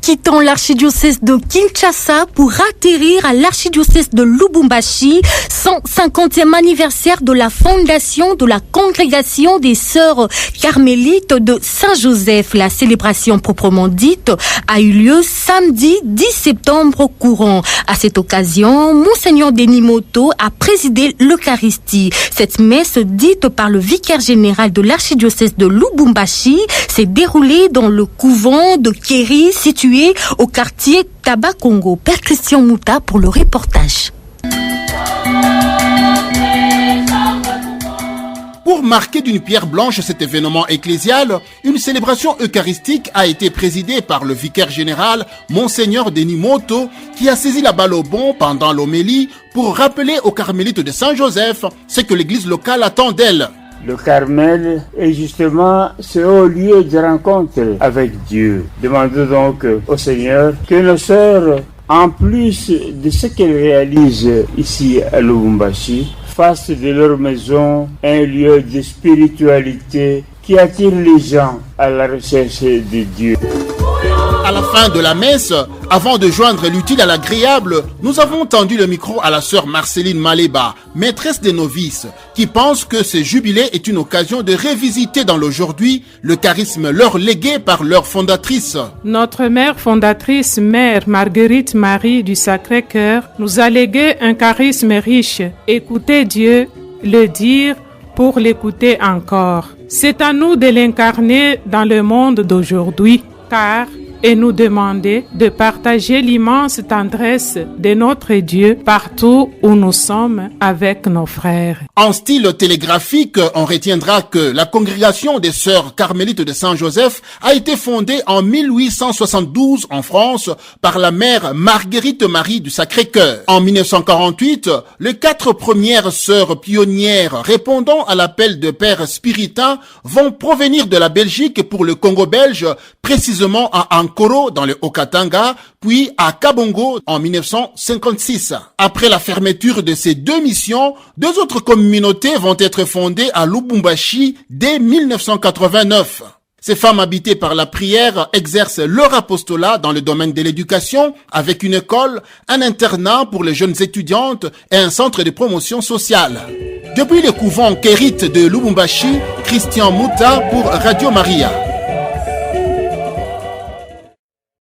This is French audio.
quittant l'archidiocèse de Kinshasa pour atterrir à l'archidiocèse de Lubumbashi, 150e anniversaire de la fondation de la congrégation des sœurs carmélites de Saint-Joseph. La célébration proprement dite a eu lieu samedi 10 septembre courant. À cette occasion, Monseigneur Denis Moto a présidé l'Eucharistie. Cette messe dite par le vicaire général de l'archidiocèse de Lubumbashi s'est déroulée dans le couvent de Kéry situé au quartier Tabakongo. Père Christian Mouta pour le reportage. Pour marquer d'une pierre blanche cet événement ecclésial, une célébration eucharistique a été présidée par le vicaire général, Monseigneur Denis Moto, qui a saisi la balle au bond pendant l'homélie pour rappeler aux carmélites de Saint-Joseph ce que l'église locale attend d'elle. Le Carmel est justement ce haut lieu de rencontre avec Dieu. Demandons donc au Seigneur que nos sœurs, en plus de ce qu'elles réalisent ici à Lubumbashi, fassent de leur maison un lieu de spiritualité qui attire les gens à la recherche de Dieu. À la fin de la messe, avant de joindre l'utile à l'agréable, nous avons tendu le micro à la sœur Marceline Maleba, maîtresse des novices, qui pense que ce jubilé est une occasion de révisiter dans l'aujourd'hui le charisme leur légué par leur fondatrice. Notre mère fondatrice, Mère Marguerite Marie du Sacré-Cœur, nous a légué un charisme riche. Écouter Dieu, le dire pour l'écouter encore. C'est à nous de l'incarner dans le monde d'aujourd'hui, car et nous demander de partager l'immense tendresse de notre Dieu partout où nous sommes avec nos frères. En style télégraphique, on retiendra que la congrégation des sœurs carmélites de Saint-Joseph a été fondée en 1872 en France par la mère Marguerite Marie du Sacré-Cœur. En 1948, les 4 premières sœurs pionnières répondant à l'appel de Père Spiritain vont provenir de la Belgique pour le Congo belge, précisément à Ankoro dans le Haut-Katanga, puis à Kabongo en 1956. Après la fermeture de ces 2 missions, 2 autres communautés vont être fondées à Lubumbashi dès 1989. Ces femmes habitées par la prière exercent leur apostolat dans le domaine de l'éducation avec une école, un internat pour les jeunes étudiantes et un centre de promotion sociale. Depuis le couvent Kérit de Lubumbashi, Christian Mouta pour Radio Maria.